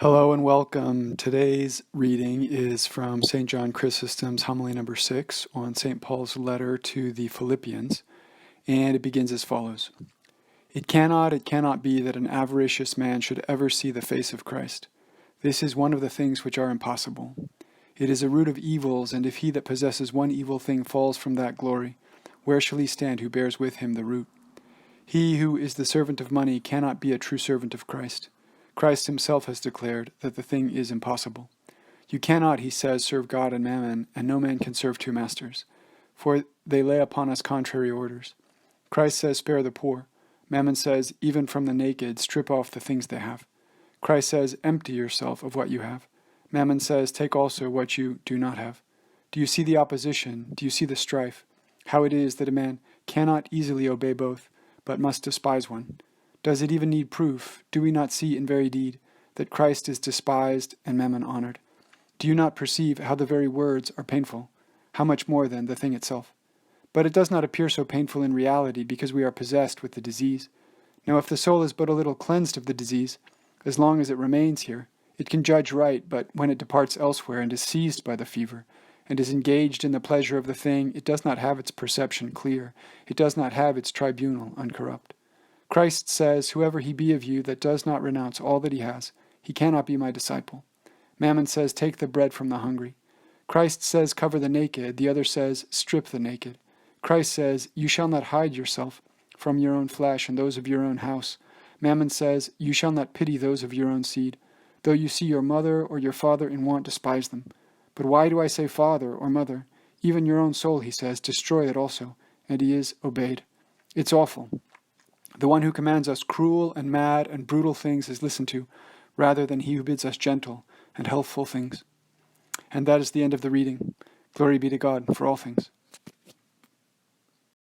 Hello and welcome. Today's reading is from St. John Chrysostom's homily number 6 on St. Paul's letter to the Philippians, and it begins as follows. It cannot be that an avaricious man should ever see the face of Christ. This is one of the things which are impossible. It is a root of evils, and if he that possesses one evil thing falls from that glory, where shall he stand who bears with him the root? He who is the servant of money cannot be a true servant of Christ. Christ himself has declared that the thing is impossible. You cannot, he says, serve God and Mammon, and no man can serve two masters, for they lay upon us contrary orders. Christ says, spare the poor. Mammon says, even from the naked, strip off the things they have. Christ says, empty yourself of what you have. Mammon says, take also what you do not have. Do you see the opposition? Do you see the strife? How it is that a man cannot easily obey both, but must despise one? Does it even need proof? Do we not see in very deed that Christ is despised and Mammon honored? Do you not perceive how the very words are painful? How much more then the thing itself? But it does not appear so painful in reality because we are possessed with the disease. Now if the soul is but a little cleansed of the disease, as long as it remains here, it can judge right, but when it departs elsewhere and is seized by the fever, and is engaged in the pleasure of the thing, it does not have its perception clear, it does not have its tribunal uncorrupt. Christ says, whoever he be of you that does not renounce all that he has, he cannot be my disciple. Mammon says, take the bread from the hungry. Christ says, cover the naked. The other says, strip the naked. Christ says, you shall not hide yourself from your own flesh and those of your own house. Mammon says, you shall not pity those of your own seed. Though you see your mother or your father in want, despise them. But why do I say father or mother? Even your own soul, he says, destroy it also. And he is obeyed. It's awful. The one who commands us cruel and mad and brutal things is listened to, rather than he who bids us gentle and healthful things. And that is the end of the reading. Glory be to God for all things.